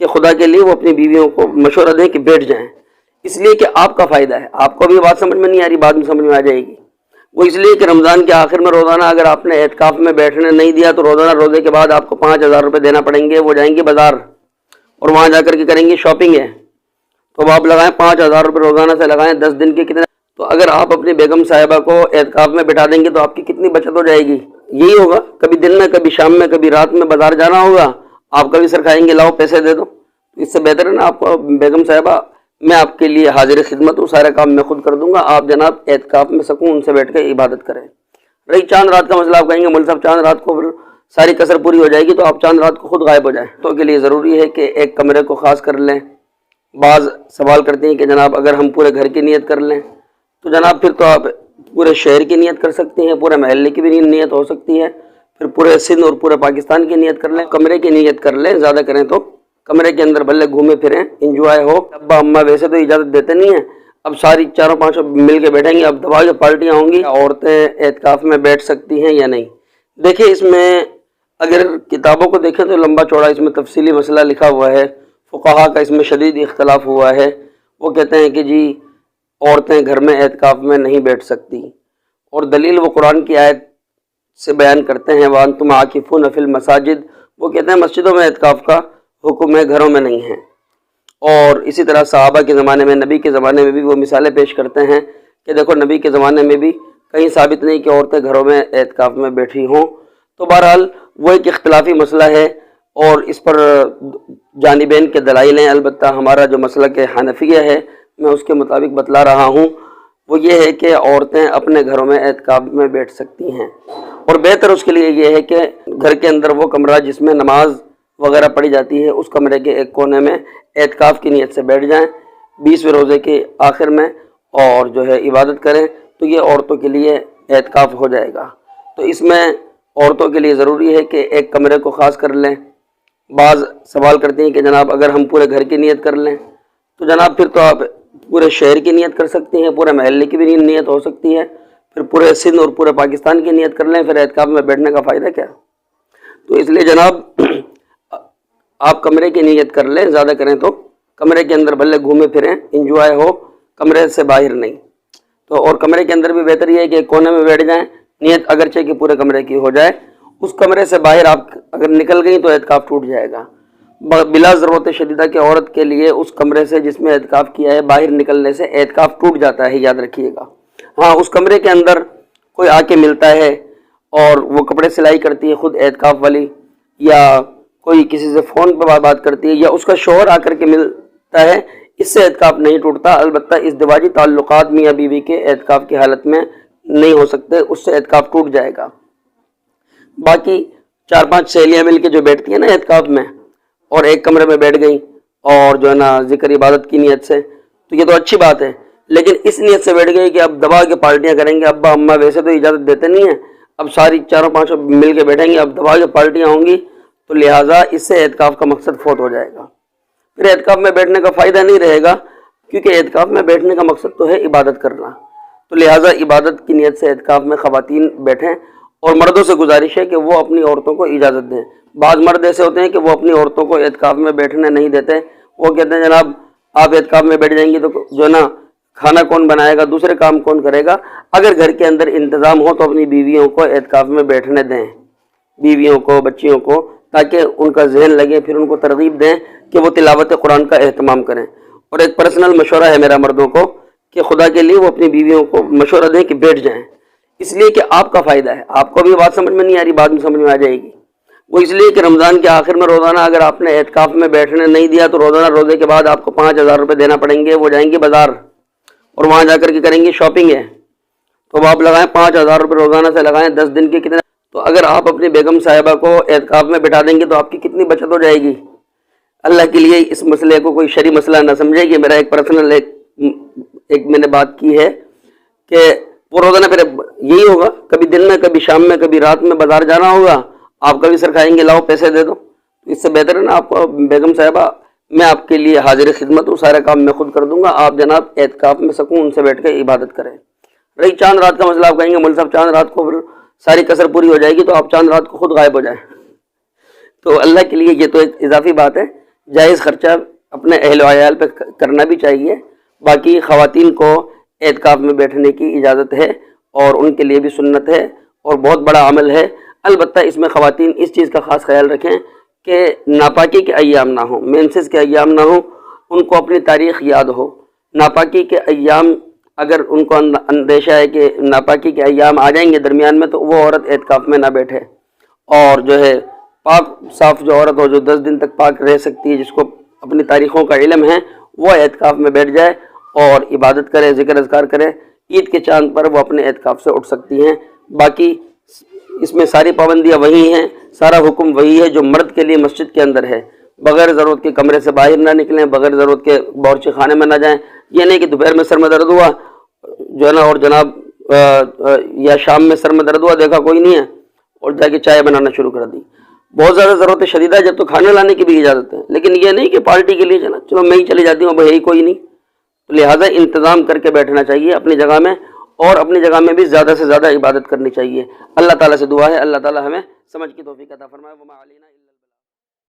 کہ خدا کے لیے وہ اپنی بیویوں کو مشورہ دیں کہ بیٹھ جائیں، اس لیے کہ آپ کا فائدہ ہے۔ آپ کو بھی بات سمجھ میں نہیں آ رہی، بعد میں سمجھ میں آ جائے گی۔ وہ اس لیے کہ رمضان کے آخر میں روزانہ اگر آپ نے اعتکاف میں بیٹھنے نہیں دیا تو روزانہ روزے کے بعد آپ کو 5,000 روپے دینا پڑیں گے۔ وہ جائیں گے بازار اور وہاں جا کر کے کریں گے شاپنگ ہے، تو آپ لگائیں 5,000 روپے روزانہ سے لگائیں، 10 دن کے کتنے؟ تو اگر آپ اپنی بیگم صاحبہ کو اعتکاف میں بٹھا دیں گے تو آپ کی کتنی بچت ہو جائے گی؟ یہی ہوگا، کبھی دن میں، کبھی شام میں، کبھی رات میں بازار جانا ہوگا، آپ کا بھی سر کھائیں گے، لاؤ پیسے دے دو۔ اس سے بہتر ہے نا آپ کو بیگم صاحبہ میں آپ کے لیے حاضر خدمت ہوں، سارا کام میں خود کر دوں گا، آپ جناب اعتکاف میں سکون سے بیٹھ کے عبادت کریں۔ رہی چاند رات کا مسئلہ، آپ کہیں گے مول صاحب چاند رات کو پھر ساری کسر پوری ہو جائے گی، تو آپ چاند رات کو خود غائب ہو جائیں۔ تو کے لیے ضروری ہے کہ ایک کمرے کو خاص کر لیں۔ بعض سوال کرتے ہیں کہ جناب اگر ہم پورے گھر کی نیت کر لیں تو جناب پھر تو آپ پورے شہر کی نیت کر سکتے ہیں، پورے محلے کی بھی نیت ہو سکتی ہے، پھر پورے سندھ اور پورے پاکستان کی نیت کر لیں، کمرے کی نیت کر لیں، زیادہ کریں تو کمرے کے اندر بھلے گھومے پھریں، انجوائے ہو۔ ابا اماں ویسے تو اجازت دیتے نہیں ہیں، اب ساری چاروں پانچوں مل کے بیٹھیں گے، اب دبا کے پارٹیاں ہوں گی، عورتیں اعتکاف میں بیٹھ سکتی ہیں یا نہیں؟ دیکھیں اس میں اگر کتابوں کو دیکھیں تو لمبا چوڑا اس میں تفصیلی مسئلہ لکھا ہوا ہے، فقہا کا اس میں شدید اختلاف ہوا ہے۔ وہ کہتے ہیں کہ جی عورتیں گھر میں اعتکاف میں نہیں بیٹھ سکتی، اور دلیل وہ قرآن کی آیت سے بیان کرتے ہیں، وَأَنْتُمْ عَاكِفُونَ فِي الْمَسَاجِدِ، وہ کہتے ہیں مسجدوں میں اعتکاف کا حکم ہے، گھروں میں نہیں ہے۔ اور اسی طرح صحابہ کے زمانے میں، نبی کے زمانے میں بھی وہ مثالیں پیش کرتے ہیں کہ دیکھو نبی کے زمانے میں بھی کہیں ثابت نہیں کہ عورتیں گھروں میں اعتکاف میں بیٹھی ہوں۔ تو بہرحال وہ ایک اختلافی مسئلہ ہے، اور اس پر جانبین کے دلائل ہیں۔ البتہ ہمارا جو مسلک حنفیہ ہے، میں اس کے مطابق بتلا رہا ہوں، وہ یہ ہے کہ عورتیں اپنے گھروں میں اعتکاف میں بیٹھ سکتی ہیں، اور بہتر اس کے لیے یہ ہے کہ گھر کے اندر وہ کمرہ جس میں نماز وغیرہ پڑھی جاتی ہے، اس کمرے کے ایک کونے میں اعتکاف کی نیت سے بیٹھ جائیں 20ویں روزے کے آخر میں، اور جو ہے عبادت کریں، تو یہ عورتوں کے لیے اعتکاف ہو جائے گا۔ تو اس میں عورتوں کے لیے ضروری ہے کہ ایک کمرے کو خاص کر لیں۔ بعض سوال کرتے ہیں کہ جناب اگر ہم پورے گھر کی نیت کر لیں تو جناب پھر تو آپ پورے شہر کی نیت کر سکتے ہیں، پورے محلے کی بھی نیت ہو سکتی ہے، پھر پورے سندھ اور پورے پاکستان کی نیت کر لیں، پھر اعتکاف میں بیٹھنے کا فائدہ کیا؟ تو اس لیے جناب آپ کمرے کی نیت کر لیں، زیادہ کریں تو کمرے کے اندر بھلے گھومے پھریں، انجوائے ہو، کمرے سے باہر نہیں۔ تو اور کمرے کے اندر بھی بہتر یہ ہے کہ ایک کونے میں بیٹھ جائیں، نیت اگرچہ کہ پورے کمرے کی ہو جائے، اس کمرے سے باہر آپ اگر نکل گئی تو اعتکاف ٹوٹ جائے گا۔ بلا ضرورت شدیدہ کہ عورت کے لیے اس کمرے سے جس میں اعتکاف کیا ہے باہر نکلنے سے اعتکاف ٹوٹ جاتا ہے، یاد رکھیے گا۔ ہاں اس کمرے کے اندر کوئی آ کے ملتا ہے اور وہ کپڑے سلائی کرتی ہے خود اعتکاف والی، یا کوئی کسی سے فون پہ بات کرتی ہے، یا اس کا شوہر آ کر کے ملتا ہے، اس سے اعتکاف نہیں ٹوٹتا۔ البتہ ازدواجی تعلقات میاں بیوی کے اعتکاف کی حالت میں نہیں ہو سکتے، اس سے اعتکاف ٹوٹ جائے گا۔ باقی 4-5 سہیلیاں مل کے جو بیٹھتی ہیں نا اعتکاف میں، اور ایک کمرے میں بیٹھ گئیں اور جو ہے نا ذکر عبادت کی نیت سے، تو یہ تو اچھی بات ہے، لیکن اس نیت سے بیٹھ گئی کہ اب دبا کے پارٹیاں کریں گے، ابا اماں ویسے تو اجازت دیتے نہیں ہیں، اب ساری چاروں پانچوں مل کے بیٹھیں گے، اب دبا کے پارٹیاں ہوں گی، تو لہٰذا اس سے اعتکاف کا مقصد فوت ہو جائے گا، پھر اعتکاف میں بیٹھنے کا فائدہ نہیں رہے گا، کیونکہ اعتکاف میں بیٹھنے کا مقصد تو ہے عبادت کرنا۔ تو لہٰذا عبادت کی نیت سے اعتکاف میں خواتین بیٹھیں، اور مردوں سے گزارش ہے کہ وہ اپنی عورتوں کو اجازت دیں۔ بعض مرد ایسے ہوتے ہیں کہ وہ اپنی عورتوں کو اعتکاف میں بیٹھنے نہیں دیتے، وہ کہتے ہیں جناب آپ اعتکاف میں بیٹھ جائیں گی تو جو ہے نا کھانا کون بنائے گا، دوسرے کام کون کرے گا؟ اگر گھر کے اندر انتظام ہو تو اپنی بیویوں کو اعتکاف میں بیٹھنے دیں، بیویوں کو، بچیوں کو، تاکہ ان کا ذہن لگے، پھر ان کو ترغیب دیں کہ وہ تلاوت قرآن کا اہتمام کریں۔ اور ایک پرسنل مشورہ ہے میرا مردوں کو کہ خدا کے لیے وہ اپنی بیویوں کو مشورہ دیں کہ بیٹھ جائیں، اس لیے کہ آپ کا فائدہ ہے۔ آپ کو بھی بات سمجھ میں نہیں آ رہی، بعد میں سمجھ میں آ جائے گی۔ وہ اس لیے کہ رمضان کے آخر میں روزانہ اگر آپ نے اعتکاف میں بیٹھنے نہیں دیا تو روزانہ روزے کے بعد آپ کو 5,000 روپے دینا پڑیں گے۔ وہ جائیں گے بازار اور وہاں جا کر کے کریں گے شاپنگ ہے، تو آپ لگائیں 5,000 روپے روزانہ سے لگائیں، 10 دن کے کتنے؟ تو اگر آپ اپنی بیگم صاحبہ کو اعتکاف میں بٹھا دیں گے تو آپ کی کتنی بچت ہو جائے گی؟ اللہ کے لیے اس مسئلے کو کوئی شرعی مسئلہ نہ سمجھے، کہ میرا ایک پرسنل ایک میں نے بات کی ہے کہ وہ روزانہ پھر یہی ہوگا، کبھی دن میں، کبھی شام میں، کبھی رات میں بازار جانا ہوگا، آپ کا بھی سر کھائیں گے، لاؤ پیسے دے دو۔ اس سے بہتر ہے نا آپ کو بیگم صاحبہ میں آپ کے لیے حاضر خدمت ہوں، سارا کام میں خود کر دوں گا، آپ جناب اعتکاف میں سکون سے بیٹھ کے عبادت کریں۔ رہی چاند رات کا مسئلہ، آپ کہیں گے مول صاحب چاند رات کو پھر ساری کسر پوری ہو جائے گی، تو آپ چاند رات کو خود غائب ہو جائیں۔ تو اللہ کے لیے یہ تو ایک اضافی بات ہے جائز خرچہ اپنے اہل و عیال پہ کرنا بھی چاہیے۔ باقی خواتین کو اعتکاف میں بیٹھنے کی اجازت ہے اور ان کے لیے بھی سنت ہے اور بہت بڑا عمل ہے۔ البتہ اس میں خواتین اس چیز کا خاص خیال رکھیں کہ ناپاکی کے ایام نہ ہوں، مینسز کے ایام نہ ہوں، ان کو اپنی تاریخ یاد ہو۔ ناپاکی کے ایام اگر ان کو اندیشہ ہے کہ ناپاکی کے ایام آ جائیں گے درمیان میں، تو وہ عورت اعتکاف میں نہ بیٹھے، اور جو ہے پاک صاف جو عورت ہو جو 10 دن تک پاک رہ سکتی ہے، جس کو اپنی تاریخوں کا علم ہے، وہ اعتکاف میں بیٹھ جائے اور عبادت کرے، ذکر اذکار کرے۔ عید کے چاند پر وہ اپنے اعتکاف سے اٹھ سکتی ہیں۔ باقی اس میں ساری پابندیاں وہی ہیں، سارا حکم وہی ہے جو مرد کے لیے مسجد کے اندر ہے۔ بغیر ضرورت کے کمرے سے باہر نہ نکلیں، بغیر ضرورت کے باورچی خانے میں نہ جائیں۔ یہ نہیں کہ دوپہر میں سر میں درد ہوا جو ہے نا، اور جناب یا شام میں سر میں درد ہوا، دیکھا کوئی نہیں ہے اور جا کے چائے بنانا شروع کر دی۔ بہت زیادہ ضرورت شدیدہ ہے جب تو کھانے لانے کی بھی اجازت ہے، لیکن یہ نہیں کہ پارٹی کے لیے چلو میں ہی چلی جاتی ہوں، اب ہے ہی کوئی نہیں۔ تو لہٰذا انتظام کر کے بیٹھنا چاہیے اپنی جگہ میں، اور اپنی جگہ میں بھی زیادہ سے زیادہ عبادت کرنی چاہیے۔ اللہ تعالیٰ سے دعا ہے اللہ تعالیٰ ہمیں سمجھ کی توفیق عطا فرمائے۔ وما علینا